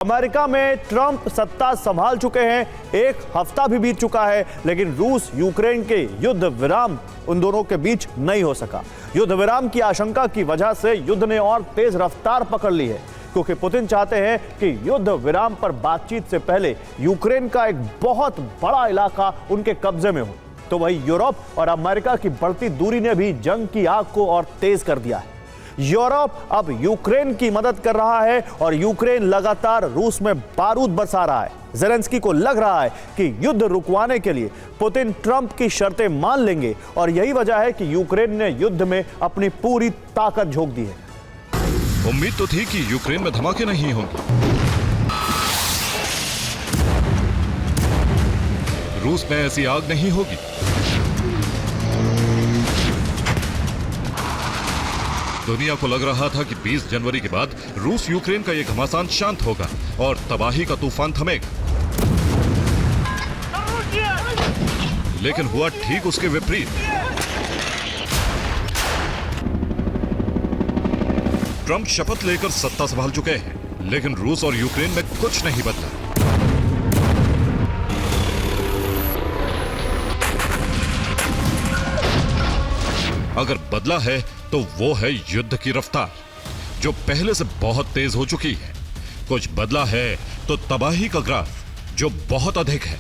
America में Trump सत्ता संभाल चुके हैं, एक हफ्ता भी बीत चुका है, लेकिन रूस यूक्रेन के युद्ध विराम उन दोनों के बीच नहीं हो सका। युद्ध विराम की आशंका की वजह से युद्ध ने और तेज रफ्तार पकड़ ली है, क्योंकि पुतिन चाहते हैं कि युद्ध विराम पर बातचीत से पहले यूक्रेन का एक बहुत बड़ा इलाका उनके कब्जे में हो। तो वही यूरोप और अमेरिका की बढ़ती दूरी ने भी जंग की आग को और तेज कर दिया है। यूरोप अब यूक्रेन की मदद कर रहा है और यूक्रेन लगातार रूस में बारूद बरसा रहा है। ज़ेलेंस्की को लग रहा है कि युद्ध रुकवाने के लिए पुतिन ट्रंप की शर्तें मान leंगे और यही वजह है कि यूक्रेन ने युद्ध में अपनी पूरी ताकत झोंक दी है। उम्मीद तो थी कि यूक्रेन में धमाके नहीं होंगे, रूस में ऐसी आग नहीं होगी। दुनिया को लग रहा था कि 20 जनवरी के बाद रूस यूक्रेन का ये घमासान शांत होगा और तबाही का तूफान थमेगा, लेकिन हुआ ठीक उसके विपरीत। ट्रंप शपथ लेकर सत्ता संभाल चुके हैं, लेकिन रूस और यूक्रेन में कुछ नहीं बदला। अगर बदला है तो वो है युद्ध की रफ्तार, जो पहले से बहुत तेज हो चुकी है। कुछ बदला है तो तबाही का ग्राफ, जो बहुत अधिक है।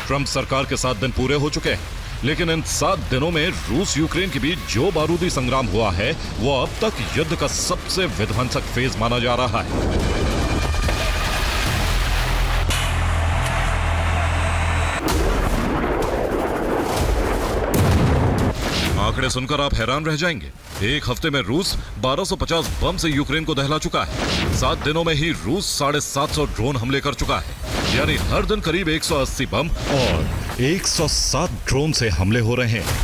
ट्रंप सरकार के 7 दिन पूरे हो चुके हैं, लेकिन इन 7 दिनों में रूस यूक्रेन के बीच जो बारूदी संग्राम हुआ है, वो अब तक युद्ध का सबसे विध्वंसक फेज माना जा रहा है। आंकड़े सुनकर आप हैरान रह जाएंगे। एक हफ्ते में रूस 1250 बम से यूक्रेन को दहला चुका है। 7 दिनों में ही रूस 750 ड्रोन हमले कर चुका है, यानी हर दिन करीब 180 बम और 107 ड्रोन से हमले हो रहे हैं।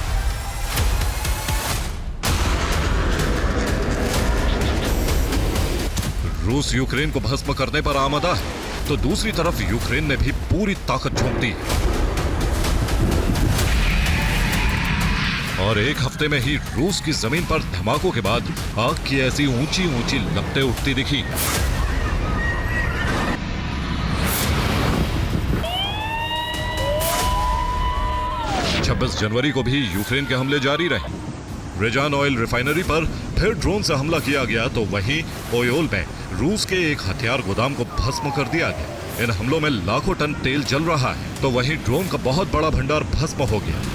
रूस यूक्रेन को भस्म करने पर आमादा है, तो दूसरी तरफ यूक्रेन ने भी पूरी ताकत झोंक दी है। और एक हफ्ते में ही रूस की जमीन पर धमाकों के बाद आग की ऐसी ऊंची ऊंची लपटें उठती दिखी। छब्बीस जनवरी को भी यूक्रेन के हमले जारी रहे। रेजान ऑयल रिफाइनरी पर फिर ड्रोन से हमला किया गया, तो वहीं ओयोल में रूस के एक हथियार गोदाम को भस्म कर दिया गया। इन हमलों में लाखों टन तेल जल रहा है, तो वहीं ड्रोन का बहुत बड़ा भंडार भस्म हो गया।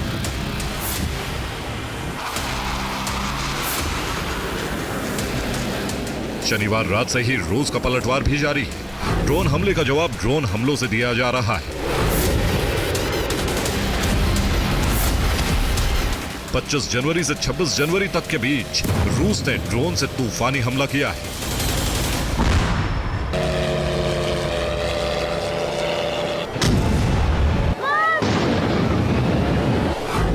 शनिवार रात से ही रूस का पलटवार भी जारी है। ड्रोन हमले का जवाब ड्रोन हमलों से दिया जा रहा है। 25 जनवरी से 26 जनवरी तक के बीच रूस ने ड्रोन से तूफानी हमला किया है।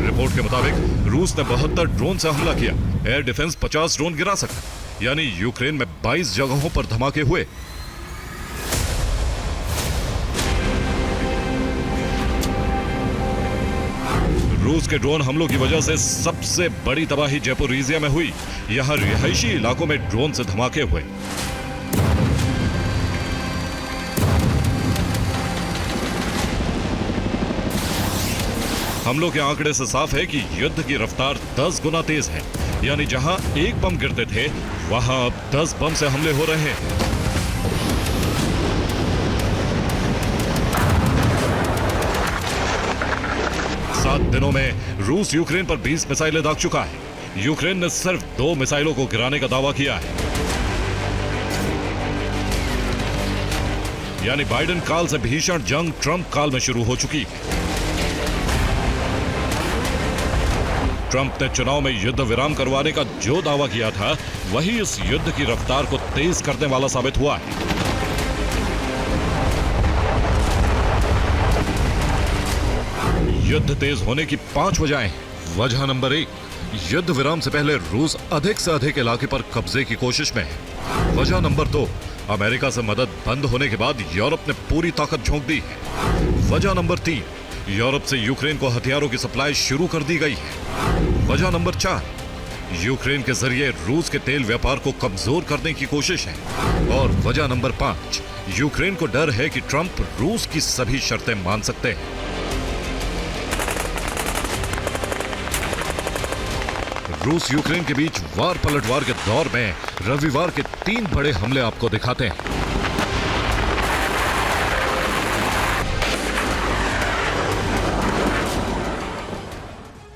रिपोर्ट के मुताबिक रूस ने 72 ड्रोन से हमला किया। एयर डिफेंस 50 ड्रोन गिरा सका, यानी यूक्रेन में 22 जगहों पर धमाके हुए। रूस के ड्रोन हमलों की वजह से सबसे बड़ी तबाही ज़ैपोरिज़िया में हुई। यहां रिहायशी इलाकों में ड्रोन से धमाके हुए। हमलों के आंकड़े से साफ है कि युद्ध की रफ्तार 10 गुना तेज है, यानी जहां एक बम गिरते थे, वहां अब 10 बम से हमले हो रहे हैं। सात दिनों में रूस यूक्रेन पर 20 मिसाइलें दाग चुका है। यूक्रेन ने सिर्फ 2 मिसाइलों को गिराने का दावा किया है, यानी बाइडेन काल से भीषण जंग ट्रंप काल में शुरू हो चुकी है। ट्रंप ने चुनाव में युद्ध विराम करवाने का जो दावा किया था, वही इस युद्ध की रफ्तार को तेज करने वाला साबित हुआ है। युद्ध तेज होने की 5 वजहें हैं। वजह नंबर 1, युद्ध विराम से पहले रूस अधिक से अधिक इलाके पर कब्जे की कोशिश में है। वजह नंबर 2, अमेरिका से मदद बंद होने के बाद यूरोप ने पूरी ताकत झोंक दी है। वजह नंबर 3, यूरोप से यूक्रेन को हथियारों की सप्लाई शुरू कर दी गई है। वजह नंबर 4, यूक्रेन के जरिए रूस के तेल व्यापार को कमजोर करने की कोशिश है। और वजह नंबर 5, यूक्रेन को डर है कि ट्रंप रूस की सभी शर्तें मान सकते हैं। रूस यूक्रेन के बीच वार पलटवार के दौर में रविवार के 3 बड़े हमले आपको दिखाते हैं।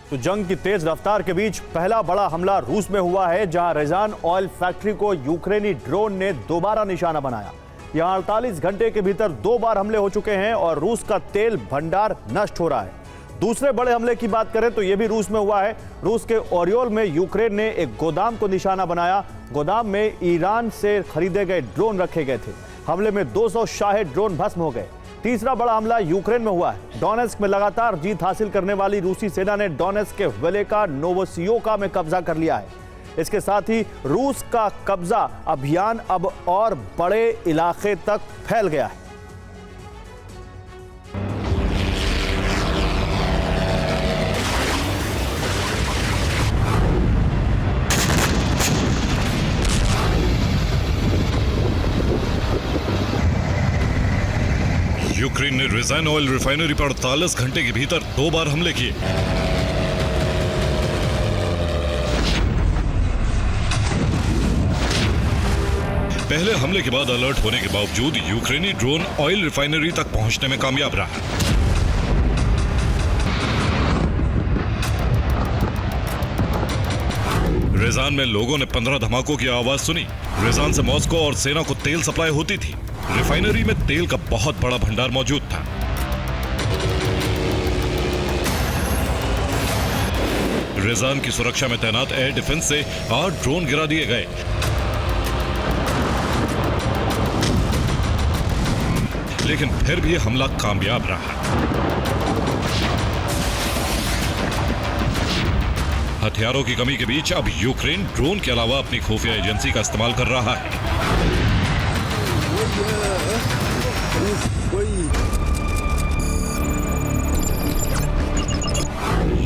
तो जंग की तेज रफ्तार के बीच पहला बड़ा हमला रूस में हुआ है, जहां रेजान ऑयल फैक्ट्री को यूक्रेनी ड्रोन ने दोबारा निशाना बनाया। यहां 48 घंटे के भीतर 2 बार हमले हो चुके हैं और रूस का तेल भंडार नष्ट हो रहा है। दूसरे बड़े हमले की बात करें तो यह भी रूस में हुआ है। रूस के ओरियोल में यूक्रेन ने एक गोदाम को निशाना बनाया। गोदाम में ईरान से खरीदे गए ड्रोन रखे गए थे। हमले में 200 शाहे ड्रोन भस्म हो गए। तीसरा बड़ा हमला यूक्रेन में हुआ है। डोनेस्क में लगातार जीत हासिल करने वाली रूसी सेना ने डोनेस्क के वेलेका नोवोसियोका में कब्जा कर लिया है। इसके साथ ही रूस का कब्जा अभियान अब और बड़े इलाके तक फैल गया है। यूक्रेन ने रेजान ऑयल रिफाइनरी पर 48 घंटे के भीतर 2 बार हमले किए। पहले हमले के बाद अलर्ट होने के बावजूद यूक्रेनी ड्रोन ऑयल रिफाइनरी तक पहुंचने में कामयाब रहा। रेजान में लोगों ने 15 धमाकों की आवाज सुनी। रेजान से मॉस्को और सेना को तेल सप्लाई होती थी। रिफाइनरी में तेल का बहुत बड़ा भंडार मौजूद था। रेजान की सुरक्षा में तैनात एयर डिफेंस से 8 ड्रोन गिरा दिए गए। लेकिन फिर भी हमला कामयाब रहा। हथियारों की कमी के बीच अब यूक्रेन ड्रोन के अलावा अपनी खुफिया एजेंसी का इस्तेमाल कर रहा है।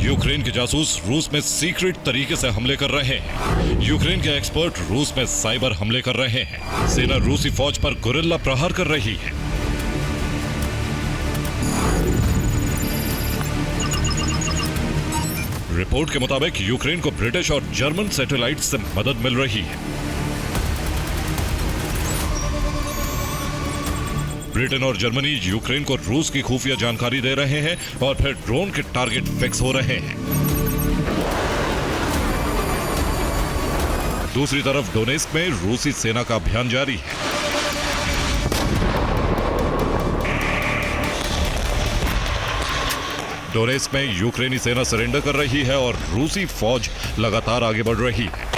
यूक्रेन के जासूस रूस में सीक्रेट तरीके से हमले कर रहे हैं। यूक्रेन के एक्सपर्ट रूस में साइबर हमले कर रहे हैं। सेना रूसी फौज पर गुरिल्ला प्रहार कर रही है। रिपोर्ट के मुताबिक यूक्रेन को ब्रिटिश और जर्मन सैटेलाइट से मदद मिल रही है। ब्रिटेन और जर्मनी यूक्रेन को रूस की खुफिया जानकारी दे रहे हैं और फिर ड्रोन के टारगेट फिक्स हो रहे हैं। दूसरी तरफ डोनेस्क में रूसी सेना का अभियान जारी है। डोनेस्क में यूक्रेनी सेना सरेंडर कर रही है और रूसी फौज लगातार आगे बढ़ रही है।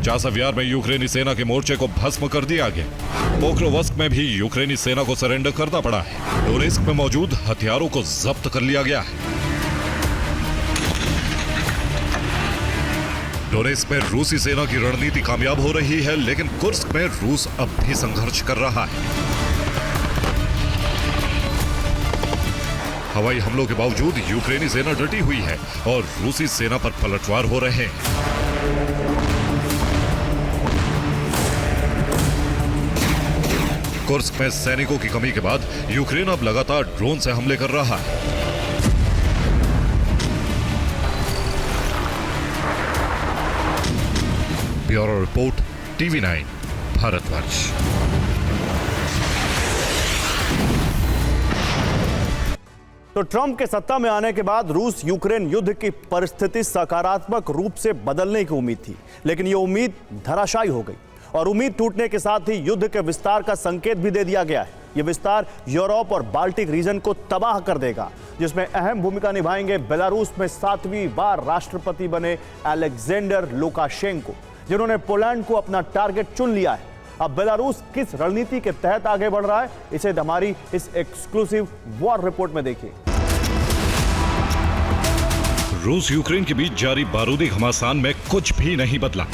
चासवयार में यूक्रेनी सेना के मोर्चे को भस्म कर दिया गया। पोक्रोवस्क में भी यूक्रेनी सेना को सरेंडर करना पड़ा है। डोनेस्क में मौजूद हथियारों को जब्त कर लिया गया है। डोनेस्क में रूसी सेना की रणनीति कामयाब हो रही है, लेकिन कुर्स्क में रूस अब भी संघर्ष कर रहा है। हवाई हमलों के बावजूद यूक्रेनी सेना डटी हुई है और रूसी सेना पर पलटवार हो रहे हैं। कुर्स्क में सैनिकों की कमी के बाद यूक्रेन अब लगातार ड्रोन से हमले कर रहा है। Bureau report, TV9, Bharatvarsh. तो ट्रंप के सत्ता में आने के बाद रूस यूक्रेन युद्ध की परिस्थिति सकारात्मक रूप से बदलने की उम्मीद थी, लेकिन यह उम्मीद धराशायी हो गई और उम्मीद टूटने के साथ ही युद्ध के विस्तार का संकेत भी दे दिया गया है। यह विस्तार यूरोप और बाल्टिक रीजन को तबाह कर देगा, जिसमें अहम भूमिका निभाएंगे बेलारूस में 7वीं बार राष्ट्रपति बने अलेक्जेंडर लुकाशेंको, जिन्होंने पोलैंड को अपना टारगेट चुन लिया है। अब बेलारूस किस रणनीति के तहत आगे बढ़ रहा है, इसे हमारी इस एक्सक्लूसिव वॉर रिपोर्ट में देखिए। रूस यूक्रेन के बीच जारी बारूदी घमासान में कुछ भी नहीं बदला।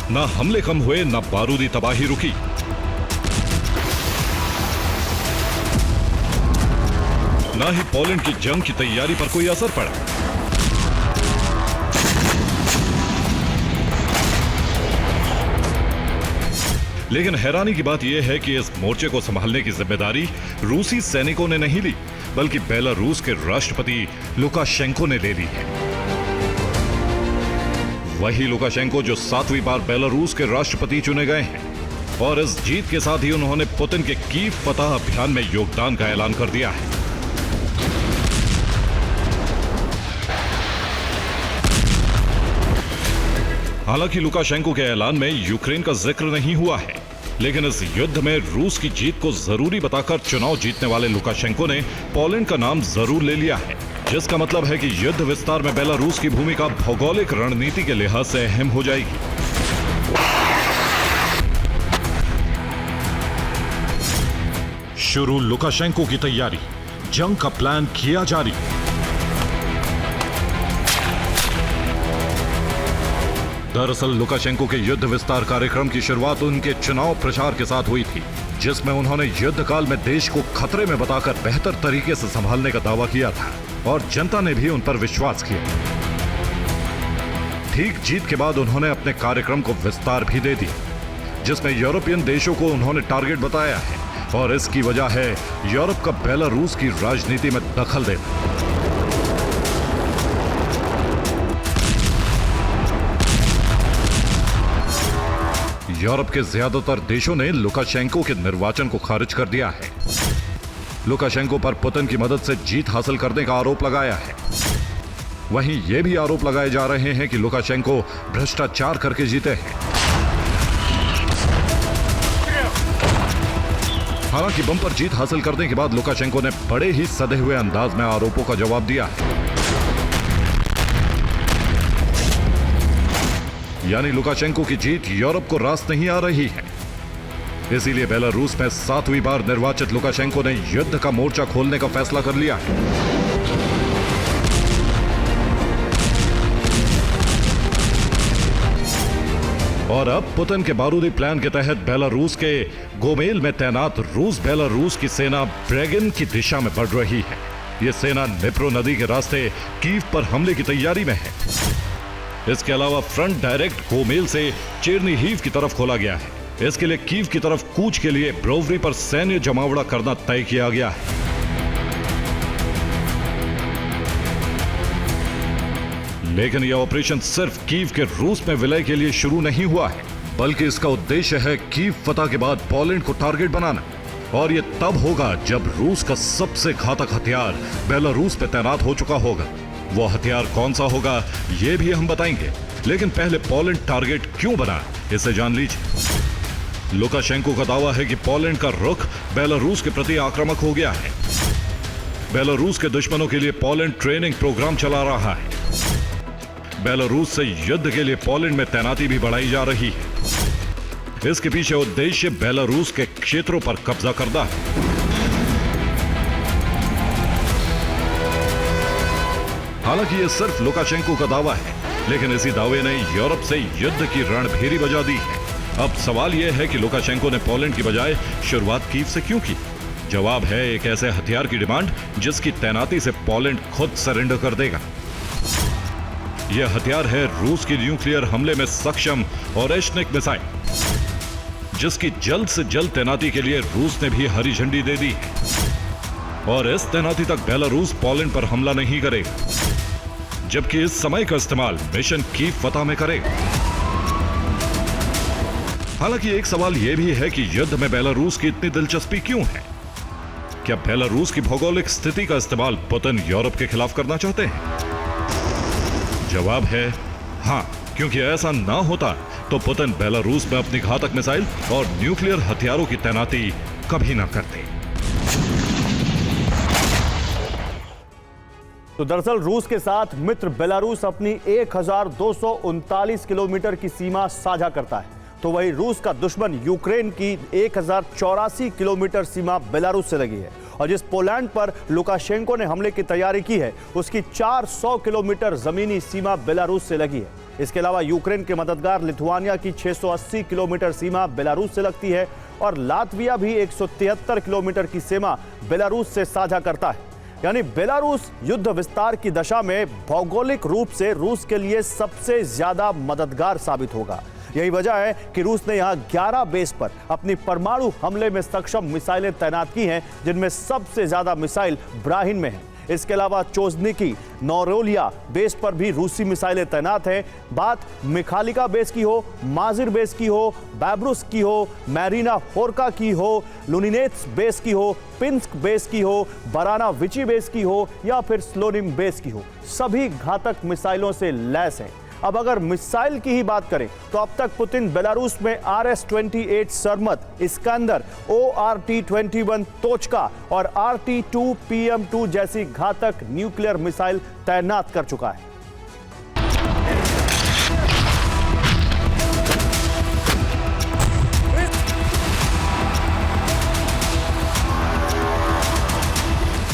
ना हमले कम हुए, ना बारूदी तबाही रुकी। ना ही पोलैंड की जंग की तैयारी पर कोई असर पड़ा। लेकिन हैरानी की बात यह है कि इस मोर्चे को संभालने की जिम्मेदारी रूसी सैनिकों ने नहीं ली, बल्कि बेलारूस के राष्ट्रपति लुकाशेंको ने ले ली है। वही लुकाशेंको जो 7वीं बार बेलारूस के राष्ट्रपति चुने गए हैं, और इस जीत के साथ ही उन्होंने पुतिन के कीव फतह अभियान में योगदान का ऐलान कर दिया है। हालांकि लुकाशेंको के ऐलान में यूक्रेन का जिक्र नहीं हुआ है, लेकिन इस युद्ध में रूस की जीत को जरूरी बताकर चुनाव जीतने वाले लुकाशेंको ने पोलैंड का नाम जरूर ले लिया है, जिसका मतलब है कि युद्ध विस्तार में बेलारूस की भूमिका भौगोलिक रणनीति के लिहाज से अहम हो जाएगी। शुरू लुकाशेंको की तैयारी, जंग का प्लान किया जारी। दरअसल लुकाशेंको के युद्ध विस्तार कार्यक्रम की शुरुआत उनके चुनाव प्रचार के साथ हुई थी, जिसमें उन्होंने युद्ध काल में देश को खतरे में बताकर बेहतर तरीके से संभालने का दावा किया था, और जनता ने भी उन पर विश्वास किया। ठीक जीत के बाद उन्होंने अपने कार्यक्रम को विस्तार भी दे दिया, जिसमें यूरोपियन देशों को उन्होंने टारगेट बताया है, और इसकी वजह है यूरोप का बेलारूस की राजनीति में दखल देना। यूरोप के ज्यादातर देशों ने लुकाशेंको के निर्वाचन को खारिज कर दिया है। लुकाशेंको पर पुतिन की मदद से जीत हासिल करने का आरोप लगाया है। वहीं यह भी आरोप लगाए जा रहे हैं कि लुकाशेंको भ्रष्टाचार करके जीते हैं। हालांकि बम्पर जीत हासिल करने के बाद लुकाशेंको ने बड़े ही सधे हुए अंदाज में आरोपों का जवाब दिया है। यानी लुकाशेंको की जीत यूरोप को रास नहीं आ रही है। इसीलिए बेलारूस में 7वीं बार निर्वाचित लुकाशेंको ने युद्ध का मोर्चा खोलने का फैसला कर लिया है। और अब पुतिन के बारूदी प्लान के तहत बेलारूस के गोमेल में तैनात रूस बेलारूस की सेना ब्रेगिन की दिशा में बढ़ रही है। यह सेना निप्रो नदी के रास्ते कीव पर हमले की तैयारी में है। इसके अलावा फ्रंट डायरेक्ट गोमेल से चेरनीहिव की तरफ खोला गया है। इसके लिए कीव की तरफ कूच के लिए ब्रोवरी पर सैन्य जमावड़ा करना तय किया गया है। लेकिन यह ऑपरेशन सिर्फ कीव के रूस में विलय के लिए शुरू नहीं हुआ है, बल्कि इसका उद्देश्य है कीव फतह के बाद पोलैंड को टारगेट बनाना। और यह तब होगा जब रूस का सबसे घातक हथियार बेलारूस पे तैनात हो चुका होगा। वो हथियार कौन सा होगा यह भी हम बताएंगे, लेकिन पहले पोलैंड टारगेट क्यों बना इसे जान लीजिए। लुकाशेंको का दावा है कि पोलैंड का रुख बेलारूस के प्रति आक्रामक हो गया है। बेलारूस के दुश्मनों के लिए पोलैंड ट्रेनिंग प्रोग्राम चला रहा है। बेलारूस से युद्ध के लिए पोलैंड में तैनाती भी बढ़ाई जा रही है। इसके पीछे उद्देश्य बेलारूस के क्षेत्रों पर कब्जा करना है। हालांकि यह सिर्फ लुकाशेंको का दावा है, लेकिन इसी दावे ने यूरोप से युद्ध की रणभेरी बजा दी है। अब सवाल यह है कि लुकाशेंको ने पोलैंड की बजाय शुरुआत कीव से क्यों की? जवाब है एक ऐसे हथियार की डिमांड जिसकी तैनाती से पोलैंड खुद सरेंडर कर देगा। यह हथियार है रूस की न्यूक्लियर हमले में सक्षम ओरेशनिक मिसाइल, जिसकी जल्द से जल्द तैनाती के लिए रूस ने भी हरी झंडी दे दी है। और इस तैनाती तक बेलारूस पोलैंड पर हमला नहीं करेगा, जबकि इस समय का इस्तेमाल मिशन कीव फतह में करेगा। हालांकि एक सवाल यह भी है कि युद्ध में बेलारूस की इतनी दिलचस्पी क्यों है? क्या बेलारूस की भौगोलिक स्थिति का इस्तेमाल पुतिन यूरोप के खिलाफ करना चाहते हैं? जवाब है हां, क्योंकि ऐसा ना होता तो पुतिन बेलारूस में अपनी घातक मिसाइल और न्यूक्लियर हथियारों की तैनाती कभी ना करते। तो दरअसल रूस के साथ मित्र बेलारूस अपनी 1239 किलोमीटर की सीमा साझा करता है, तो वही रूस का दुश्मन यूक्रेन की 1084 किलोमीटर सीमा बेलारूस से लगी है। और जिस पोलैंड पर लुकाशेंको ने हमले की तैयारी की है, उसकी 400 किलोमीटर जमीनी सीमा बेलारूस से लगी है। इसके अलावा यूक्रेन के मददगार लिथुआनिया की 680 किलोमीटर सीमा बेलारूस से लगती है, और लातविया भी 173 किलोमीटर की सीमा बेलारूस से साझा करता है। यानी बेलारूस युद्ध विस्तार की दशा में भौगोलिक रूप से रूस के लिए सबसे ज्यादा मददगार साबित होगा। यही वजह है कि रूस ने यहां 11 बेस पर अपनी परमाणु हमले में सक्षम मिसाइलें तैनात की हैं, जिनमें सबसे ज्यादा मिसाइल ब्राहिन में है। इसके अलावा चोजनिकी नौरोलिया बेस पर भी रूसी मिसाइलें तैनात हैं। बात मिखालिका बेस की हो, माजिर बेस की हो, बैब्रुस की हो, मैरिना होरका की हो, लुनिनेत्स बेस की हो, पिंस्क बेस की हो, बराना विची बेस की हो या फिर स्लोनिम बेस की हो, सभी घातक मिसाइलों से लैस हैं। अब अगर मिसाइल की ही बात करें तो अब तक पुतिन बेलारूस में RS-28 सरमत, इस्कंदर, ORT-21 तोचका और RT-2 PM-2 जैसी घातक न्यूक्लियर मिसाइल तैनात कर चुका है।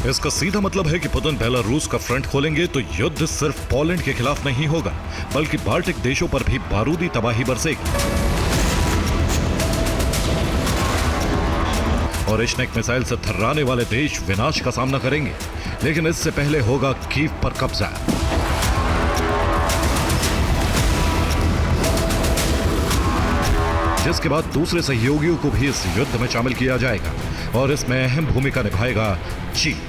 इसका सीधा मतलब है कि पुतिन बेलारूस का फ्रंट खोलेंगे तो युद्ध सिर्फ पोलैंड के खिलाफ नहीं होगा, बल्कि बाल्टिक देशों पर भी बारूदी तबाही बरसेगी। और इश्नेक मिसाइल से थर्राने वाले देश विनाश का सामना करेंगे, लेकिन इससे पहले होगा कीव पर कब्जा। जिसके बाद दूसरे सहयोगियों को भी इस युद्ध में शामिल किया जाएगा और इसमें अहम भूमिका निभाएगा चीन,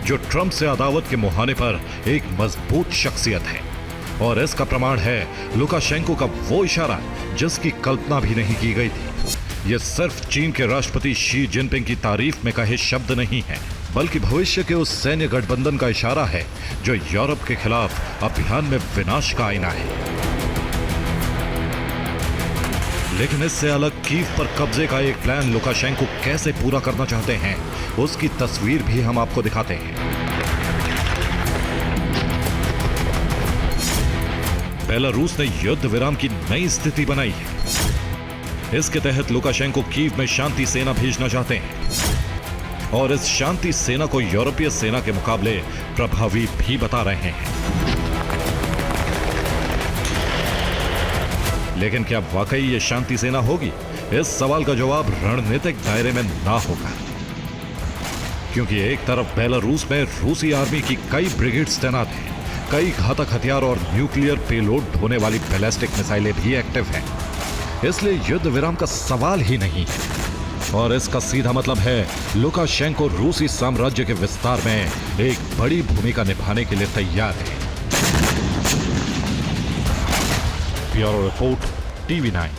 जो ट्रंप से अदावत के मुहाने पर एक मजबूत शख्सियत है। और इसका प्रमाण है लुकाशेंको का वो इशारा जिसकी कल्पना भी नहीं की गई थी। यह सिर्फ चीन के राष्ट्रपति शी जिनपिंग की तारीफ में कहे शब्द नहीं है, बल्कि भविष्य के उस सैन्य गठबंधन का इशारा है जो यूरोप के खिलाफ अभियान में विनाश का आईना है। लेकिन इससे अलग कीव पर कब्जे का एक प्लान लुकाशेंको कैसे पूरा करना चाहते हैं, उसकी तस्वीर भी हम आपको दिखाते हैं। बेलारूस ने युद्ध विराम की नई स्थिति बनाई है। इसके तहत लुकाशेंको कीव में शांति सेना भेजना चाहते हैं और इस शांति सेना को यूरोपीय सेना के मुकाबले प्रभावी भी बता रहे हैं। लेकिन क्या वाकई ये शांति सेना होगी? इस सवाल का जवाब रणनीतिक दायरे में ना होगा, क्योंकि एक तरफ बेलारूस में रूसी आर्मी की कई ब्रिगेड्स तैनात हैं, कई घातक हथियार और न्यूक्लियर पेलोड ढोने वाली बैलिस्टिक मिसाइलें भी एक्टिव हैं। इसलिए युद्ध विराम का सवाल ही नहीं है। और इसका सीधा मतलब है लुकाशेंको रूसी साम्राज्य के विस्तार में एक बड़ी भूमिका निभाने के लिए तैयार है। Bureau report, TV9,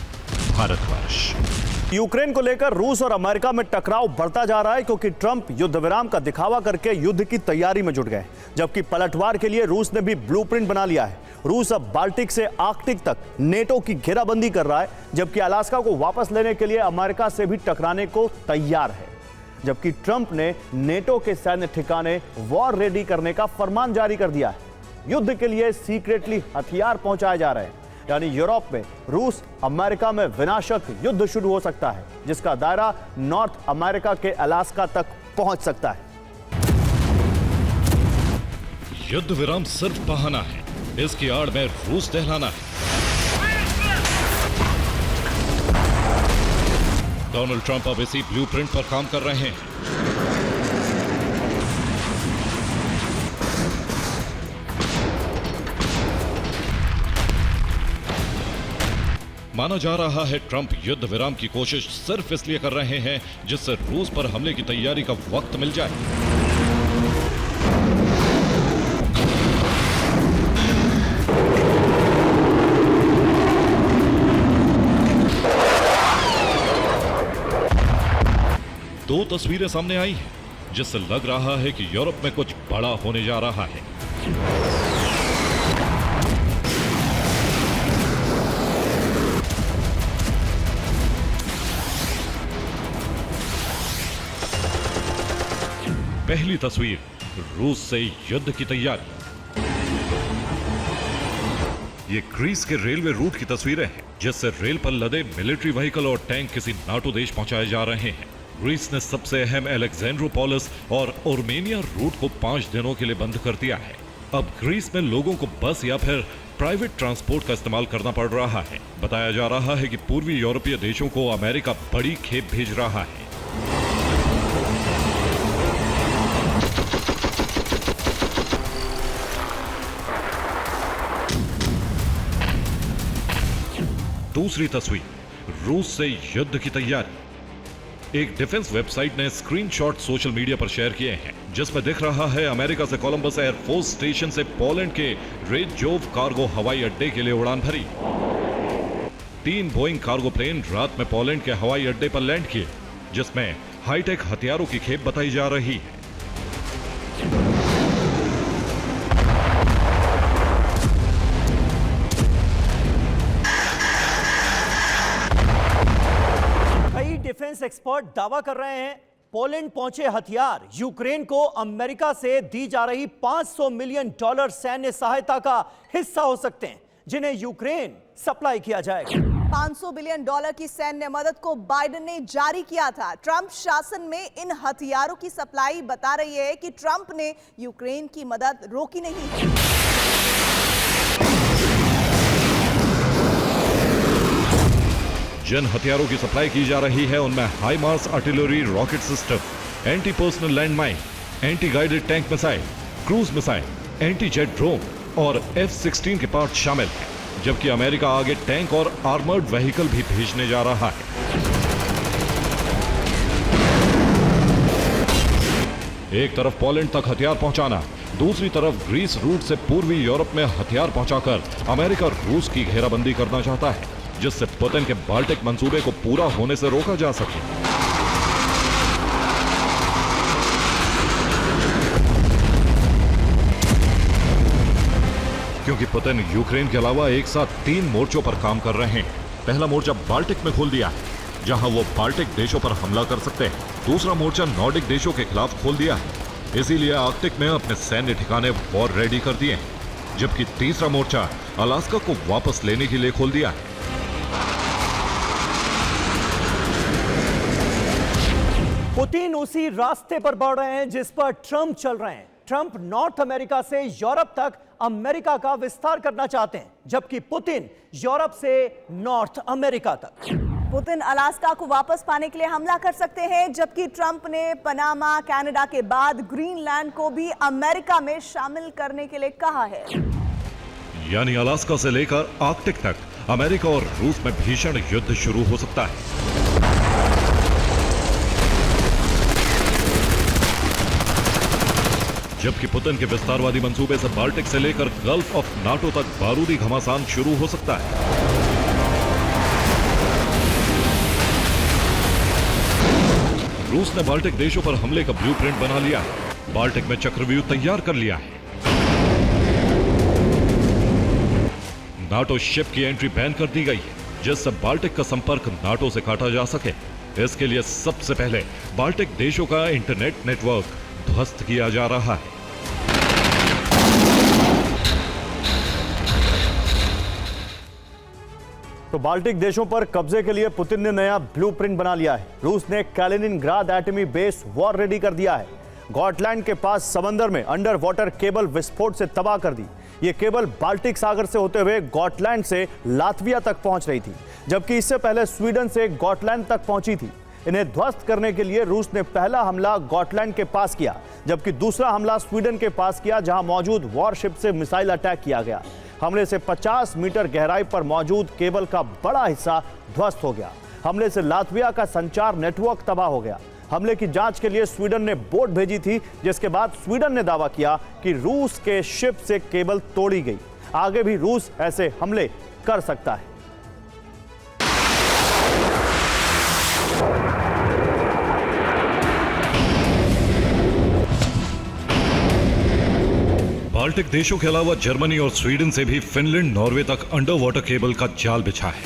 Bharatvarsh. Ukraine को लेकर रूस और अमेरिका में टकराव बढ़ता जा रहा है, क्योंकि ट्रंप युद्ध विराम का दिखावा करके युद्ध की तैयारी में जुट गए, जबकि पलटवार के लिए रूस ने भी ब्लूप्रिंट बना लिया है। रूस अब बाल्टिक से आर्कटिक तक नेटो की घेराबंदी कर रहा है, जबकि अलास्का को वापस लेने के लिए अमेरिका से भी टकराने को तैयार है। जबकि ट्रंप ने नेटो के सैन्य ठिकाने वॉर रेडी करने का फरमान जारी कर दिया है। युद्ध के लिए सीक्रेटली हथियार पहुंचाए जा रहे हैं, यानी यूरोप में रूस अमेरिका में विनाशक युद्ध शुरू हो सकता है, जिसका दायरा नॉर्थ अमेरिका के अलास्का तक पहुंच सकता है। युद्ध विराम सिर्फ बहाना है, इसकी आड़ में रूस दहलाना है। डोनाल्ड ट्रंप अब इसी ब्लूप्रिंट पर काम कर रहे हैं। माना जा रहा है ट्रंप युद्ध विराम की कोशिश सिर्फ इसलिए कर रहे हैं जिससे रूस पर हमले की तैयारी का वक्त मिल जाए। दो तस्वीरें सामने आई हैं, जिससे लग रहा है कि यूरोप में कुछ बड़ा होने जा रहा है। पहली तस्वीर, रूस से युद्ध की तैयारी। ये ग्रीस के रेलवे रूट की तस्वीरें हैं, जिससे रेल पर लदे मिलिट्री व्हीकल और टैंक किसी नाटो देश पहुंचाए जा रहे हैं। ग्रीस ने सबसे अहम अलेक्जेंड्रोपोलिस और आर्मेनिया रूट को 5 दिनों के लिए बंद कर दिया है। अब ग्रीस में लोगों को बस या फिर प्राइवेट ट्रांसपोर्ट का इस्तेमाल करना पड़ रहा है। बताया जा रहा है कि पूर्वी यूरोपीय देशों को अमेरिका बड़ी खेप भेज रहा है। दूसरी तस्वीर, रूस से युद्ध की तैयारी। एक डिफेंस वेबसाइट ने स्क्रीनशॉट सोशल मीडिया पर शेयर किए हैं, जिसमें दिख रहा है अमेरिका से कोलंबस एयरफोर्स स्टेशन से पोलैंड के रेजोव कार्गो हवाई अड्डे के लिए उड़ान भरी। 3 बोइंग कार्गो प्लेन रात में पोलैंड के हवाई अड्डे पर लैंड किए, जिसमें हाईटेक हथियारों की खेप बताई जा रही है। कई डिफेंस एक्सपर्ट दावा कर रहे हैं पोलैंड पहुंचे हथियार यूक्रेन को अमेरिका से दी जा रही $500 मिलियन सैन्य सहायता का हिस्सा हो सकते हैं, जिन्हें यूक्रेन सप्लाई किया जाएगा। $500 बिलियन की सैन्य मदद को बाइडेन ने जारी किया था। ट्रंप शासन में इन हथियारों की सप्लाई बता रही है कि ट्रंप ने यूक्रेन की मदद रोकी नहीं है। जिन हथियारों की सप्लाई की जा रही है उनमें HIMARS artillery rocket system, anti personnel land mine, anti guided tank missile, cruise missile, anti jet drone और F-16 के पार्ट शामिल हैं, जबकि अमेरिका आगे टैंक और आर्मर्ड व्हीकल भी भेजने जा रहा है। एक तरफ पोलैंड तक हथियार पहुंचाना, दूसरी तरफ ग्रीस रूट से पूर्वी यूरोप में हथियार पहुंचाकर अमेरिका रूस की घेराबंदी करना चाहता है, जिससे पुतिन के बाल्टिक मंसूबे को पूरा होने से रोका जा सके। क्योंकि पुतिन यूक्रेन के अलावा एक साथ 3 मोर्चों पर काम कर रहे हैं। पहला मोर्चा बाल्टिक में खोल दिया है, जहां वो बाल्टिक देशों पर हमला कर सकते हैं। दूसरा मोर्चा नॉर्डिक देशों के खिलाफ खोल दिया है, इसीलिए आर्कटिक में अपने सैन्य ठिकाने वॉर रेडी कर दिए हैं। जबकि तीसरा मोर्चा अलास्का को वापस लेने के लिए खोल दिया है। पुतिन उसी रास्ते पर बढ़ रहे हैं जिस पर ट्रंप चल रहे हैं। ट्रंप नॉर्थ अमेरिका से यूरोप तक अमेरिका का विस्तार करना चाहते हैं, जबकि पुतिन यूरोप से नॉर्थ अमेरिका तक। पुतिन अलास्का को वापस पाने के लिए हमला कर सकते हैं, जबकि ट्रंप ने पनामा, कनाडा के बाद ग्रीनलैंड को भी अमेरिका में शामिल करने के लिए कहा है। यानी अलास्का से लेकर आर्कटिक तक अमेरिका और रूस में भीषण युद्ध शुरू हो सकता है। जबकि पुतिन के विस्तारवादी मंसूबे से बाल्टिक से लेकर गल्फ ऑफ नाटो तक बारूदी घमासान शुरू हो सकता है। रूस ने बाल्टिक देशों पर हमले का ब्लूप्रिंट बना लिया है, बाल्टिक में चक्रव्यूह तैयार कर लिया है। नाटो शिप की एंट्री बैन कर दी गई है, जिससे बाल्टिक का संपर्क नाटो से काटा जा सके। इसके लिए सबसे पहले बाल्टिक देशों का इंटरनेट नेटवर्क ध्वस्त किया जा रहा है। तो बाल्टिक देशों पर कब्जे के लिए पुतिन ने नया ब्लूप्रिंट बना लिया है। रूस ने कैलिनिनग्राड एटमी बेस वॉर रेडी कर दिया है। गॉटलैंड के पास समंदर में अंडर वाटर केबल विस्फोट से तबाह कर दी। यह केबल बाल्टिक सागर से होते हुए गॉटलैंड से लातविया तक पहुंच रही थी, जबकि इससे पहले स्वीडन से गॉटलैंड तक पहुंची थी। इन्हें ध्वस्त करने के लिए रूस ने पहला हमला गॉटलैंड के पास किया, जबकि दूसरा हमला स्वीडन के पास किया, जहां मौजूद वॉरशिप से मिसाइल अटैक किया गया। हमले से 50 मीटर गहराई पर मौजूद केबल का बड़ा हिस्सा ध्वस्त हो गया। हमले से लातविया का संचार नेटवर्क तबाह हो गया। हमले की जांच के लिए स्वीडन ने बोट भेजी थी, जिसके बाद स्वीडन ने दावा किया कि रूस के शिप से केबल तोड़ी गई। आगे भी रूस ऐसे हमले कर सकता है। बाल्टिक देशों के अलावा जर्मनी और स्वीडन से भी फिनलैंड, नॉर्वे तक अंडर वाटर केबल का जाल बिछा है,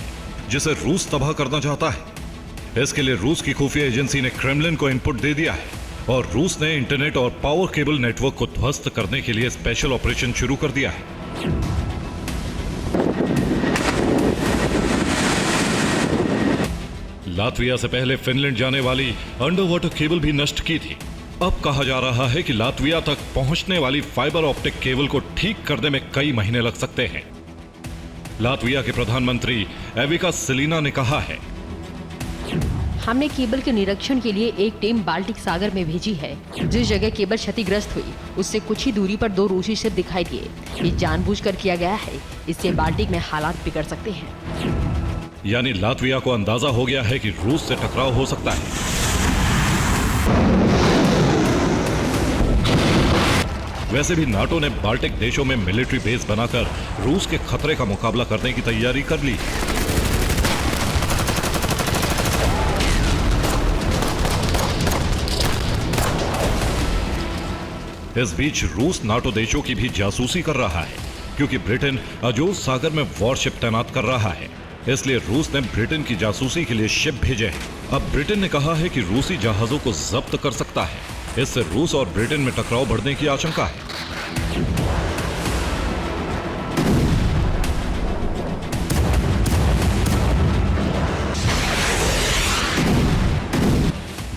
जिसे रूस तबाह करना चाहता है। इसके लिए रूस की खुफिया एजेंसी ने क्रेमलिन को इनपुट दे दिया है और रूस ने इंटरनेट और पावर केबल नेटवर्क को ध्वस्त करने के लिए स्पेशल ऑपरेशन शुरू कर दिया है। लातविया से पहले फिनलैंड जाने वाली अंडर वाटर केबल भी नष्ट की थी। अब कहा जा रहा है कि लातविया तक पहुंचने वाली फाइबर ऑप्टिक केबल को ठीक करने में कई महीने लग सकते हैं। लातविया के प्रधानमंत्री एविका सिलीना ने कहा है, हमने केबल के निरीक्षण के लिए एक टीम बाल्टिक सागर में भेजी है। जिस जगह केबल क्षतिग्रस्त हुई उससे कुछ ही दूरी पर 2 रूसी शिप दिखाई दिए। ये जानबूझकर किया गया है, इससे बाल्टिक में हालात बिगड़ सकते हैं। यानी लातविया को अंदाजा हो गया है कि रूस से टकराव हो सकता है। वैसे भी नाटो ने बाल्टिक देशों में मिलिट्री बेस बनाकर रूस के खतरे का मुकाबला करने की तैयारी कर ली। इस बीच रूस नाटो देशों की भी जासूसी कर रहा है, क्योंकि ब्रिटेन अजोज सागर में वॉरशिप तैनात कर रहा है। इसलिए रूस ने ब्रिटेन की जासूसी के लिए शिप भेजे हैं। अब ब्रिटेन ने कहा है कि रूसी जहाजों को जब्त कर सकता है। इससे रूस और ब्रिटेन में टकराव बढ़ने की आशंका है।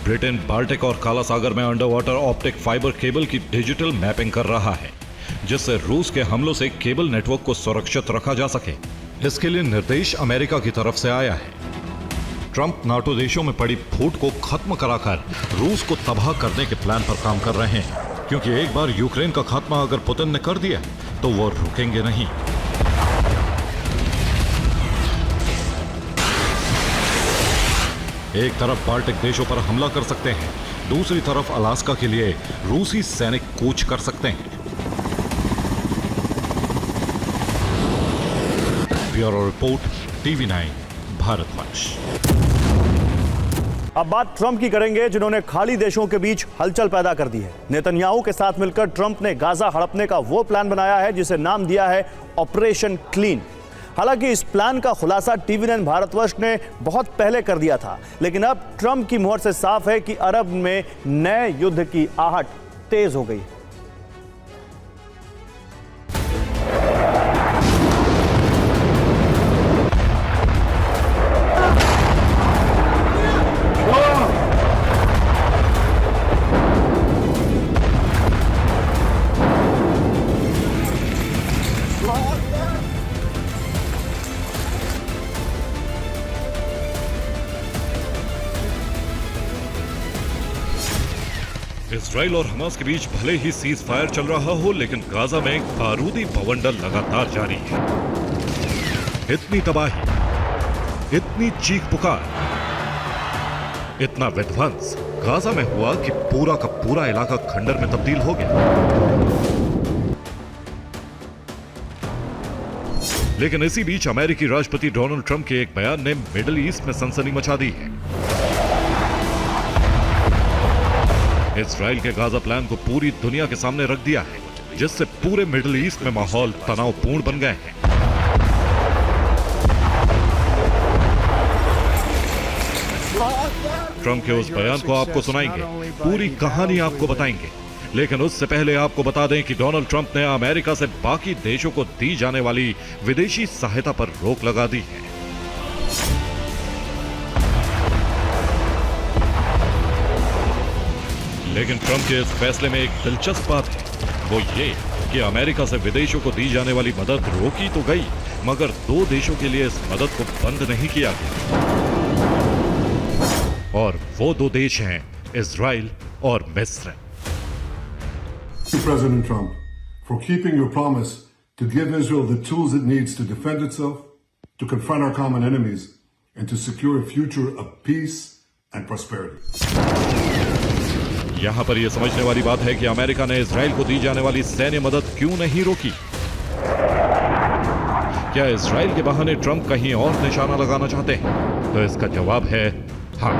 ब्रिटेन बाल्टिक और काला सागर में under water optic fibre cable की डिजिटल मैपिंग कर रहा है, जिससे रूस के हमलों से केबल नेटवर्क को सुरक्षित रखा जा सके। इसके लिए निर्देश अमेरिका की तरफ से आया है। ट्रंप नाटो देशों में पड़ी फूट को खत्म कराकर रूस को तबाह करने के प्लान पर काम कर रहे हैं, क्योंकि एक बार यूक्रेन का खात्मा अगर पुतिन ने कर दिया तो वो रुकेंगे नहीं। एक तरफ बाल्टिक देशों पर हमला कर सकते हैं, दूसरी तरफ अलास्का के लिए रूसी सैनिक कूच कर सकते हैं। Bureau report, TV9 भारतवंश। अब बात ट्रंप की करेंगे, जिन्होंने खाड़ी देशों के बीच हलचल पैदा कर दी है। नेतन्याहू के साथ मिलकर ट्रंप ने गाजा हड़पने का वो प्लान बनाया है जिसे नाम दिया है ऑपरेशन क्लीन। हालांकि इस प्लान का खुलासा TV9 भारतवर्ष ने बहुत पहले कर दिया था, लेकिन अब ट्रंप की मुहर से साफ है कि अरब में नए युद्ध की आहट तेज हो गई है। इजराइल और हमास के बीच भले ही सीज फायर चल रहा हो, लेकिन गाजा में बारूदी बवंडर लगातार जारी है। इतनी तबाही, इतनी चीख पुकार, इतना विध्वंस गाजा में हुआ कि पूरा का पूरा इलाका खंडर में तब्दील हो गया। लेकिन इसी बीच अमेरिकी राष्ट्रपति डोनाल्ड ट्रंप के एक बयान ने मिडिल ईस्ट में सनसनी मचा दी है। इजराइल के गाजा प्लान को पूरी दुनिया के सामने रख दिया है, जिससे पूरे मिडिल ईस्ट में माहौल तनावपूर्ण बन गए हैं। ट्रंप के उस बयान को आपको सुनाएंगे, पूरी कहानी आपको बताएंगे, लेकिन उससे पहले आपको बता दें कि डोनाल्ड ट्रंप ने अमेरिका से बाकी देशों को दी जाने वाली विदेशी सहायता पर रोक लगा दी है। लेकिन ट्रंप के इस फैसले में एक दिलचस्प बात है, वो ये कि अमेरिका से विदेशों को दी जाने वाली मदद रोकी तो गई, मगर दो देशों के लिए इस मदद को बंद नहीं किया गया, और वो दो देश हैं इजराइल और मिस्र। President Trump, for keeping your promise to give Israel the tools it needs to defend itself, to confront our common enemies, and to secure a future of peace and prosperity. यहां पर यह समझने वाली बात है कि अमेरिका ने Israel को दी जाने वाली सैन्य मदद क्यों नहीं रोकी। क्या इजराइल के बहाने ट्रंप कहीं और निशाना लगाना चाहते हैं? तो इसका जवाब है हाँ।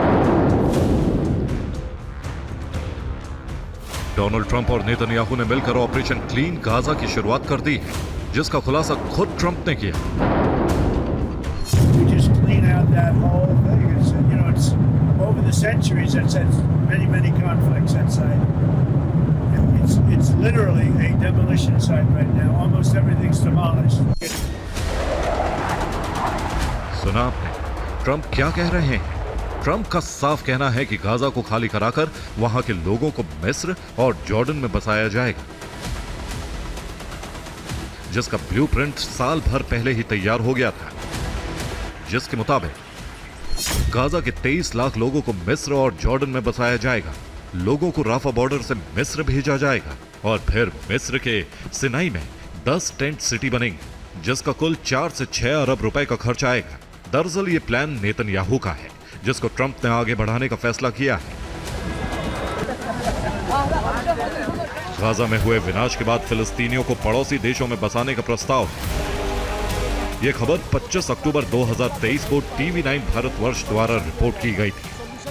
डोनाल्ड ट्रंप और नेतन्याहू ने मिलकर ऑपरेशन क्लीन गाजा की शुरुआत कर दी है, जिसका खुलासा खुद ट्रंप ने किया। Over the centuries, that's many conflicts that side. It's literally a demolition site right now. Almost everything's demolished. सुना आपने ट्रंप क्या कह रहे हैं? ट्रंप का साफ कहना है कि गाजा को खाली कराकर वहां के लोगों को मिस्र और जॉर्डन में बसाया जाएगा, जिसका ब्लूप्रिंट साल भर पहले ही तैयार हो गया था, जिसके मुताबिक गाजा के 23 लाख लोगों को मिस्र और जॉर्डन में बसाया जाएगा। लोगों को राफा बॉर्डर से मिस्र भेजा जाएगा और फिर मिस्र के सिनाई में 10 टेंट सिटी बनेंगी, जिसका कुल 4 से 6 अरब रुपए का खर्च आएगा। दरअसल ये प्लान नेतन्याहू का है, जिसको ट्रंप ने आगे बढ़ाने का फैसला किया है। गाजा में हुए विनाश के बाद फिलिस्तीनियों को पड़ोसी देशों में बसाने का प्रस्ताव। ये खबर 25 अक्टूबर 2023 को TV9 भारतवर्ष द्वारा रिपोर्ट की गई थी,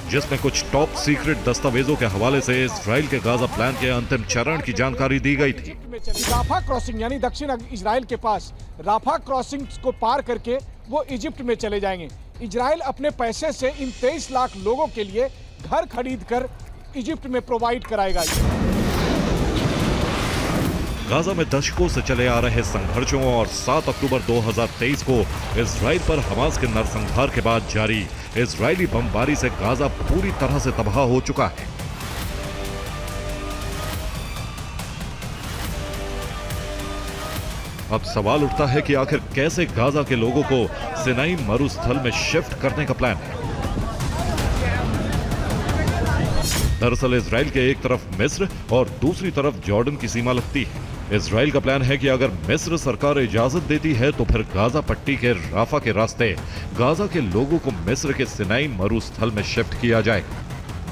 जिसमें कुछ टॉप सीक्रेट दस्तावेजों के हवाले से इजराइल के गाजा प्लान के अंतिम चरण की जानकारी दी गई थी। राफा क्रॉसिंग यानी दक्षिण इजराइल के पास राफा क्रॉसिंग को पार करके वो इजिप्ट में चले जाएंगे। इजराइल अपने पैसे से इन 23 लाख लोगों के लिए घर खरीद कर इजिप्ट में प्रोवाइड कराएगा। गाजा में दशकों से चले आ रहे संघर्षों और 7 अक्टूबर 2023 को इजराइल पर हमास के नरसंहार के बाद जारी इजरायली बमबारी से गाजा पूरी तरह से तबाह हो चुका है। अब सवाल उठता है कि आखिर कैसे गाजा के लोगों को सिनाई मरुस्थल में शिफ्ट करने का प्लान है। दरअसल इजराइल के एक तरफ मिस्र और दूसरी तरफ जॉर्डन की सीमा लगती है। इजराइल का प्लान है कि अगर मिस्र सरकार इजाजत देती है तो फिर गाजा पट्टी के राफा के रास्ते गाजा के लोगों को मिस्र के सिनाई मरुस्थल में शिफ्ट किया जाएगा,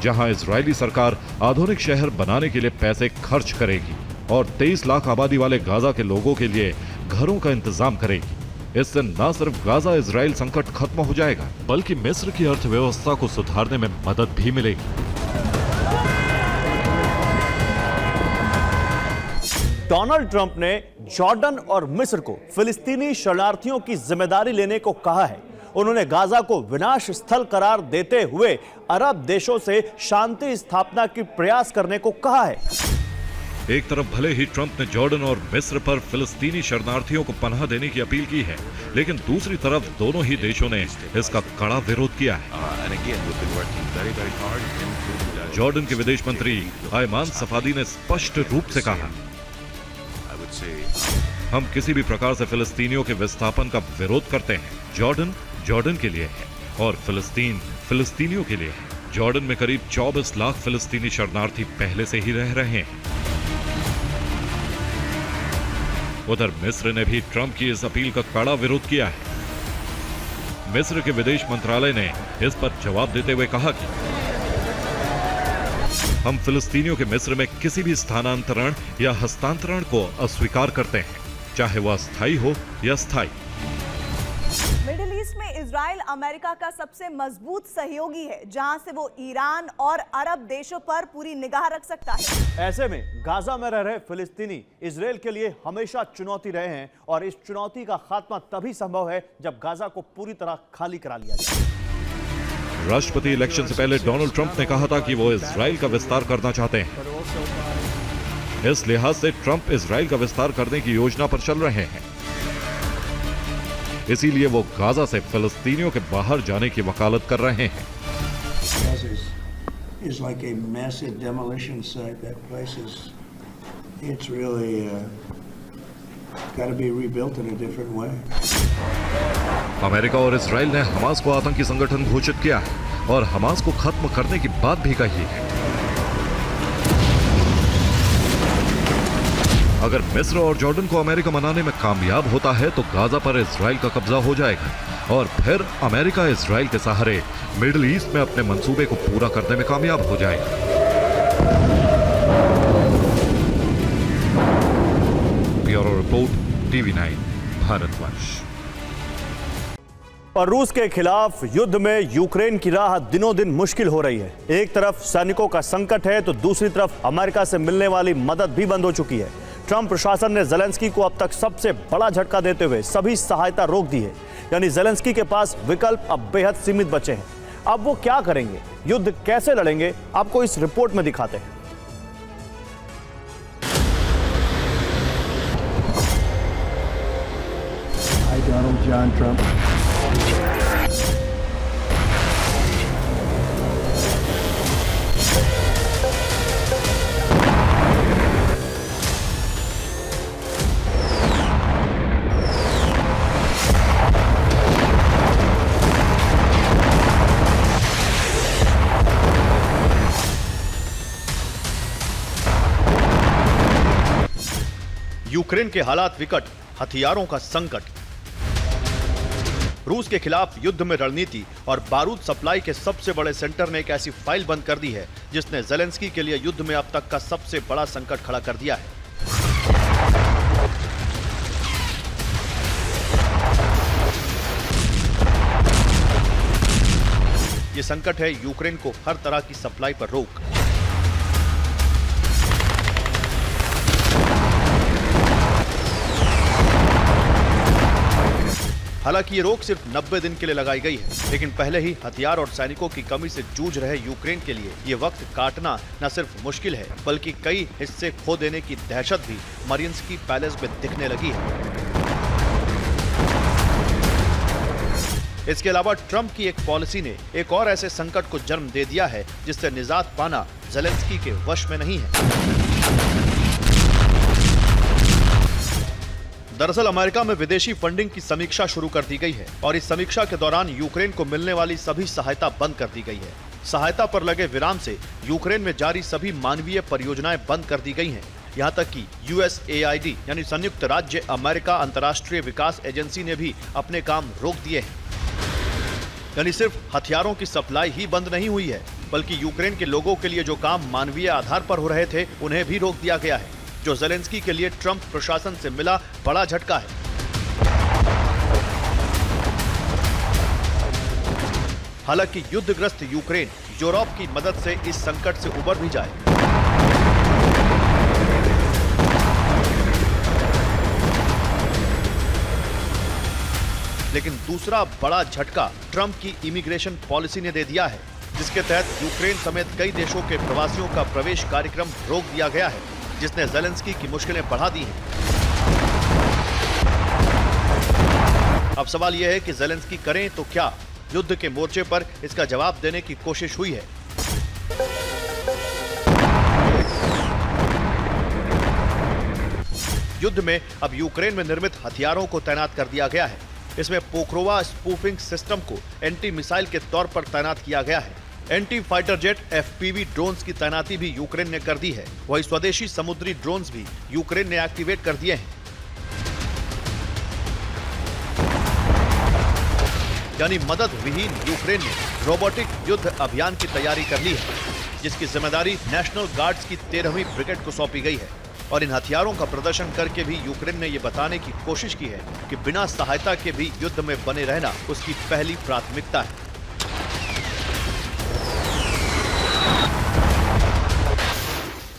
जहां इजरायली सरकार आधुनिक शहर बनाने के लिए पैसे खर्च करेगी और 23 लाख आबादी वाले गाजा के लोगों के लिए घरों का इंतजाम करेगी। इससे न सिर्फ गाजा इजराइल संकट खत्म हो जाएगा, बल्कि मिस्र की अर्थव्यवस्था को सुधारने में मदद भी मिलेगी। डोनाल्ड ट्रंप ने जॉर्डन और मिस्र को फिलिस्तीनी शरणार्थियों की जिम्मेदारी लेने को कहा है। उन्होंने गाजा को विनाश स्थल करार देते हुए अरब देशों से शांति स्थापना की प्रयास करने को कहा है। एक तरफ भले ही ट्रंप ने जॉर्डन और मिस्र पर फिलिस्तीनी शरणार्थियों को पनाह देने की अपील की है, लेकिन दूसरी तरफ दोनों ही देशों ने इसका कड़ा विरोध किया है। जॉर्डन के विदेश मंत्री अयमान सफादी ने स्पष्ट रूप से कहा, हम किसी भी प्रकार से फिलिस्तीनियों के विस्थापन का विरोध करते हैं। जॉर्डन जॉर्डन के लिए है और फिलिस्तीन फिलिस्तीनियों के लिए है। जॉर्डन में करीब 24 लाख फिलिस्तीनी शरणार्थी पहले से ही रह रहे हैं। उधर मिस्र ने भी ट्रंप की इस अपील का कड़ा विरोध किया है। मिस्र के विदेश मंत्रालय ने इस पर जवाब देते हुए कहा कि हम फिलिस्तीनियों के मिस्र में किसी भी स्थानांतरण या हस्तांतरण को अस्वीकार करते हैं, चाहे वह अस्थायी हो या स्थायी। मिडिल ईस्ट में इजराइल अमेरिका का सबसे मजबूत सहयोगी है, जहां से वो ईरान और अरब देशों पर पूरी निगाह रख सकता है। ऐसे में गाजा में रह रहे फिलिस्तीनी इजराइल के लिए हमेशा चुनौती रहे हैं और इस चुनौती का खात्मा तभी संभव है जब गाजा को पूरी तरह खाली करा लिया जाए। राष्ट्रपति इलेक्शन से पहले डोनाल्ड ट्रंप ने कहा था कि वो इजराइल का विस्तार करना चाहते हैं। इस लिहाज से ट्रंप इजराइल का विस्तार करने की योजना पर चल रहे हैं। इसीलिए वो गाजा से फिलिस्तीनियों के बाहर जाने की वकालत कर रहे हैं। Is like a massive demolition site. That place is, it's really got to be rebuilt in a different way. America और इजराइल ने हमास को आतंकी संगठन घोषित किया है और हमास को खत्म करने की बात भी कही है। अगर मिस्र और जॉर्डन को अमेरिका मनाने में कामयाब होता है तो गाजा पर इजराइल का कब्जा हो जाएगा और फिर अमेरिका इजराइल के सहारे मिडिल ईस्ट में अपने मंसूबे को पूरा करने में कामयाब हो जाएगा। Bureau report, TV9 Bharatvarsh. और रूस के खिलाफ युद्ध में यूक्रेन की राह दिनों दिन मुश्किल हो रही है। एक तरफ सैनिकों का संकट है तो दूसरी तरफ अमेरिका से मिलने वाली मदद भी बंद हो चुकी है। ट्रंप प्रशासन ने ज़ेलेंस्की को अब तक सबसे बड़ा झटका देते हुए सभी सहायता रोक दी है, यानी ज़ेलेंस्की के पास विकल्प अब बेहद सीमित बचे हैं। अब वो क्या करेंगे, युद्ध कैसे लड़ेंगे, आपको इस रिपोर्ट में दिखाते हैं। Hi, Donald John Trump. Ukraine के हालात विकट, हथियारों का संकट। रूस के खिलाफ युद्ध में रणनीति और बारूद सप्लाई के सबसे बड़े सेंटर ने एक ऐसी फाइल बंद कर दी है जिसने जेलेंस्की के लिए युद्ध में अब तक का सबसे बड़ा संकट खड़ा कर दिया है। ये संकट है यूक्रेन को हर तरह की सप्लाई पर रोक। हालांकि ये रोक सिर्फ 90 दिन के लिए लगाई गई है, लेकिन पहले ही हथियार और सैनिकों की कमी से जूझ रहे यूक्रेन के लिए ये वक्त काटना न सिर्फ मुश्किल है, बल्कि कई हिस्से खो देने की दहशत भी मरियंस्की पैलेस में दिखने लगी है। इसके अलावा ट्रंप की एक पॉलिसी ने एक और ऐसे संकट को जन्म दे दिया है जिससे निजात पाना जेलेंस्की के वश में नहीं है। दरअसल अमेरिका में विदेशी फंडिंग की समीक्षा शुरू कर दी गई है और इस समीक्षा के दौरान यूक्रेन को मिलने वाली सभी सहायता बंद कर दी गई है। सहायता पर लगे विराम से यूक्रेन में जारी सभी मानवीय परियोजनाएं बंद कर दी गई हैं। यहाँ तक कि USAID यानी संयुक्त राज्य अमेरिका अंतर्राष्ट्रीय विकास एजेंसी ने भी अपने काम रोक दिए हैं। यानी सिर्फ हथियारों की सप्लाई ही बंद नहीं हुई है, बल्कि यूक्रेन के लोगों के लिए जो काम मानवीय आधार पर हो रहे थे उन्हें भी रोक दिया गया है, जो जेलेंस्की के लिए ट्रंप प्रशासन से मिला बड़ा झटका है। हालांकि युद्धग्रस्त यूक्रेन यूरोप की मदद से इस संकट से उबर भी जाए। लेकिन दूसरा बड़ा झटका ट्रंप की इमिग्रेशन पॉलिसी ने दे दिया है, जिसके तहत यूक्रेन समेत कई देशों के प्रवासियों का प्रवेश कार्यक्रम रोक दिया गया है, जिसने जेलेंस्की की मुश्किलें बढ़ा दी हैं। अब सवाल यह है कि जेलेंस्की करें तो क्या? युद्ध के मोर्चे पर इसका जवाब देने की कोशिश हुई है। युद्ध में अब यूक्रेन में निर्मित हथियारों को तैनात कर दिया गया है। इसमें पोक्रोवा स्पूफिंग सिस्टम को एंटी मिसाइल के तौर पर तैनात किया गया है। Anti fighter jet FPV drones की तैनाती भी यूक्रेन ने कर दी है। वही स्वदेशी समुद्री ड्रोन्स भी यूक्रेन ने एक्टिवेट कर दिए हैं। यानी मदद विहीन यूक्रेन ने रोबोटिक युद्ध अभियान की तैयारी कर ली है, जिसकी जिम्मेदारी नेशनल गार्ड्स की 13वीं ब्रिगेड को सौंपी गई है। और इन हथियारों का प्रदर्शन करके भी यूक्रेन ने यह बताने की कोशिश की है कि बिना सहायता के भी युद्ध में बने रहना उसकी पहली प्राथमिकता है।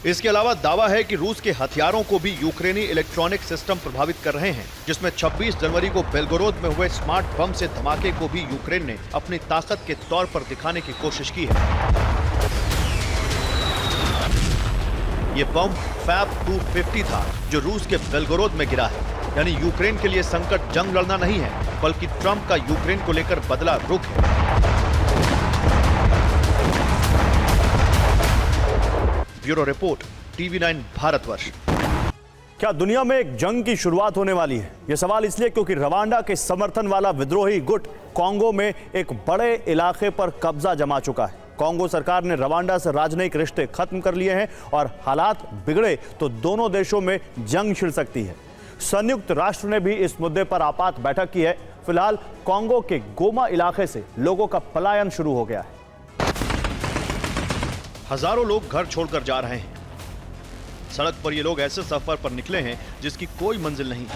इसके अलावा दावा है कि रूस के हथियारों को भी यूक्रेनी इलेक्ट्रॉनिक सिस्टम प्रभावित कर रहे हैं, जिसमें 26 जनवरी को बेलगोरोद में हुए स्मार्ट बम से धमाके को भी यूक्रेन ने अपनी ताकत के तौर पर दिखाने की कोशिश की है। ये बम फैब 250 था जो रूस के बेलगोरोद में गिरा है। यानी यूक्रेन के लिए संकट जंग लड़ना नहीं है, बल्कि ट्रंप का यूक्रेन को लेकर बदला रुख है। Bureau report, TV9 Bharatvarsh. क्या दुनिया में एक जंग की शुरुआत होने वाली है? यह सवाल इसलिए क्योंकि रवांडा के समर्थन वाला विद्रोही गुट कांगो में एक बड़े इलाके पर कब्जा जमा चुका है। कांगो सरकार ने रवांडा से राजनयिक रिश्ते खत्म कर लिए हैं और हालात बिगड़े तो दोनों देशों में जंग छिड़ सकती है। संयुक्त राष्ट्र ने भी इस मुद्दे पर आपात बैठक की है। फिलहाल कांगो के गोमा इलाके से लोगों का पलायन शुरू हो गया है। हजारों लोग घर छोड़कर जा रहे हैं। सड़क पर ये लोग ऐसे सफर पर निकले हैं जिसकी कोई मंजिल नहीं।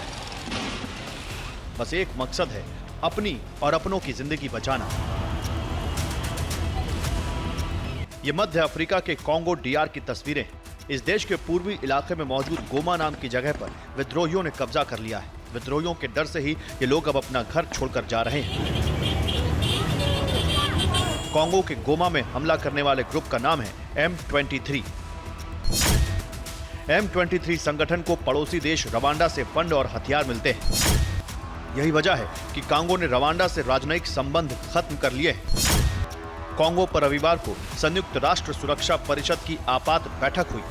बस एक मकसद है, अपनी और अपनों की जिंदगी बचाना। ये मध्य अफ्रीका के कांगो DR की तस्वीरें हैं। इस देश के पूर्वी इलाके में मौजूद गोमा नाम की जगह पर विद्रोहियों ने कब्जा कर लिया है। विद्रोहियों के डर से ही ये लोग अब अपना घर छोड़कर जा रहे हैं। कांगो के गोमा में हमला करने वाले ग्रुप का नाम है M23। M23 संगठन को पड़ोसी देश रवांडा से फंड और हथियार मिलते हैं। यही वजह है कि कांगो ने रवांडा से राजनयिक संबंध खत्म कर लिए हैं। कांगो पर रविवार को संयुक्त राष्ट्र सुरक्षा परिषद की आपात बैठक हुई।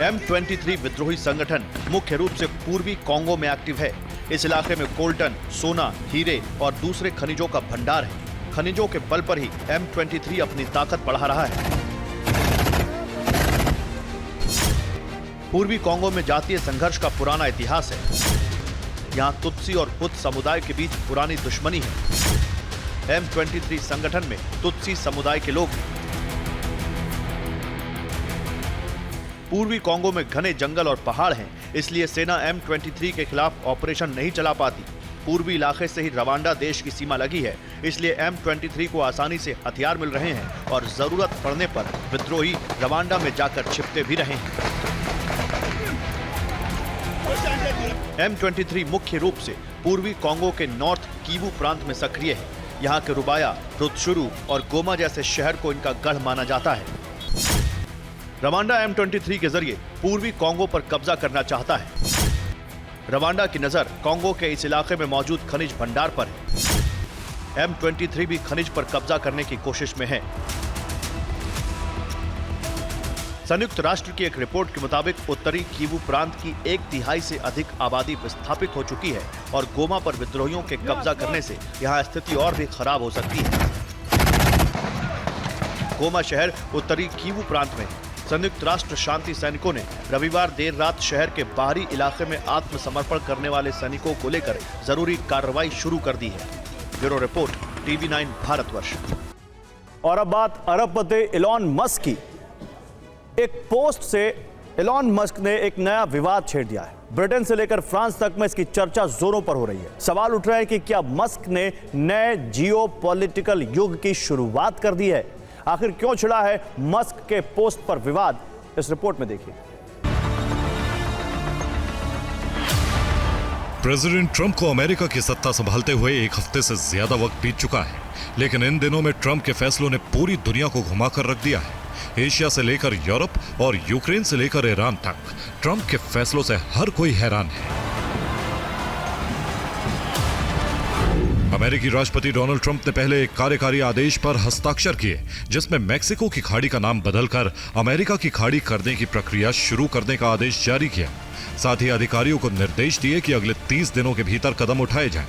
M23 विद्रोही संगठन मुख्य रूप से पूर्वी कांगो में एक्टिव है। इस इलाके में कोल्टन, सोना, हीरे और दूसरे खनिजों का भंडार है। खनिजों के बल पर ही M23 अपनी ताकत बढ़ा रहा है। पूर्वी कांगो में जातीय संघर्ष का पुराना इतिहास है। यहाँ तुत्सी और हुत समुदाय के बीच पुरानी दुश्मनी है। M23 संगठन में तुत्सी समुदाय के लोग हैं। पूर्वी कोंगो में घने जंगल और पहाड़ हैं, इसलिए सेना M23 के खिलाफ ऑपरेशन नहीं चला पाती। पूर्वी इलाके से ही रवांडा देश की सीमा लगी है, इसलिए M23 को आसानी से हथियार मिल रहे हैं और जरूरत पड़ने पर विद्रोही रवांडा में जाकर छिपते भी रहे हैं। M23 मुख्य रूप से पूर्वी कोंगो के नॉर्थ किवू प्रांत में सक्रिय है। यहाँ के रुबाया, रुतशुरू और गोमा जैसे शहर को इनका गढ़ माना जाता है। रवांडा M23 के जरिए पूर्वी कोंगो पर कब्जा करना चाहता है। रवांडा की नजर कोंगो के इस इलाके में मौजूद खनिज भंडार पर है। M23 भी खनिज पर कब्जा करने की कोशिश में है। संयुक्त राष्ट्र की एक रिपोर्ट के मुताबिक उत्तरी किवू प्रांत की 1/3 से अधिक आबादी विस्थापित हो चुकी है और गोमा पर विद्रोहियों के कब्जा करने से यहाँ स्थिति और भी खराब हो सकती है। गोमा शहर उत्तरी किवू प्रांत में है। संयुक्त राष्ट्र शांति सैनिकों ने रविवार देर रात शहर के बाहरी इलाके में आत्मसमर्पण करने वाले सैनिकों को लेकर जरूरी कार्रवाई शुरू कर दी है। Bureau report, TV9 Bharatvarsh. और अब बात अरबपति इलॉन मस्क की। एक पोस्ट से इलॉन मस्क ने एक नया विवाद छेड़ दिया है। ब्रिटेन से लेकर फ्रांस तक में इसकी चर्चा जोरों पर हो रही है। सवाल उठ रहा है कि क्या मस्क ने नए जियोपॉलिटिकल युग की शुरुआत कर दी है? आखिर क्यों छिड़ा है मस्क के पोस्ट पर विवाद? इस रिपोर्ट में देखिए। प्रेसिडेंट ट्रंप को अमेरिका की सत्ता संभालते हुए एक हफ्ते से ज्यादा वक्त बीत चुका है, लेकिन इन दिनों में ट्रंप के फैसलों ने पूरी दुनिया को घुमाकर रख दिया है। एशिया से लेकर यूरोप और यूक्रेन से लेकर ईरान तक ट्रंप के फैसलों से हर कोई हैरान है। अमेरिकी राष्ट्रपति डोनाल्ड ट्रंप ने पहले एक कार्यकारी आदेश पर हस्ताक्षर किए, जिसमें मैक्सिको की खाड़ी का नाम बदलकर अमेरिका की खाड़ी करने की प्रक्रिया शुरू करने का आदेश जारी किया। साथ ही अधिकारियों को निर्देश दिए कि अगले 30 दिनों के भीतर कदम उठाए जाएं।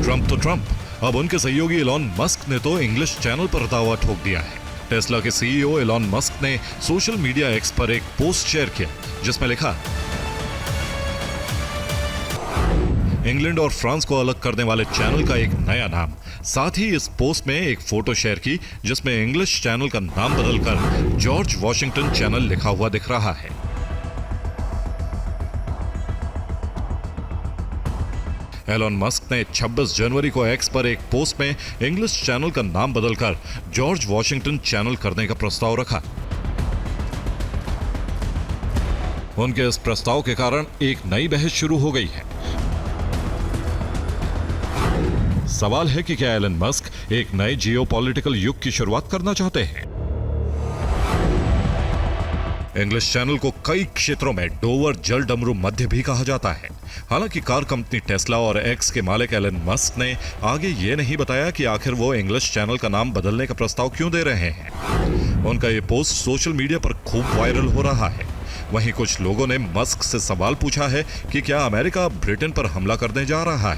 ट्रंप तो ट्रंप, अब उनके सहयोगी इलॉन मस्क ने तो इंग्लिश चैनल पर दावा ठोक दिया है। टेस्ला के CEO इलॉन मस्क ने सोशल मीडिया एक्स पर एक पोस्ट शेयर किया, जिसमें लिखा, इंग्लैंड और फ्रांस को अलग करने वाले चैनल का एक नया नाम। साथ ही इस पोस्ट में एक फोटो शेयर की, जिसमें इंग्लिश चैनल का नाम बदलकर जॉर्ज वॉशिंगटन चैनल लिखा हुआ दिख रहा है। एलन मस्क ने 26 जनवरी को एक्स पर एक पोस्ट में इंग्लिश चैनल का नाम बदलकर जॉर्ज वॉशिंगटन चैनल करने का प्रस्ताव रखा। उनके इस प्रस्ताव के कारण एक नई बहस शुरू हो गई है। सवाल है कि क्या एलन मस्क एक नए जियोपॉलिटिकल युग की शुरुआत करना चाहते हैं? इंग्लिश चैनल को कई क्षेत्रों में डोवर जल डमरू मध्य भी कहा जाता है। हालांकि कार कंपनी टेस्ला और एक्स के मालिक एलन मस्क ने आगे ये नहीं बताया कि आखिर वो इंग्लिश चैनल का नाम बदलने का प्रस्ताव क्यों दे रहे हैं। उनका ये पोस्ट सोशल मीडिया पर खूब वायरल हो रहा है। वहीं कुछ लोगों ने मस्क से सवाल पूछा है कि क्या अमेरिका ब्रिटेन पर हमला करने जा रहा है।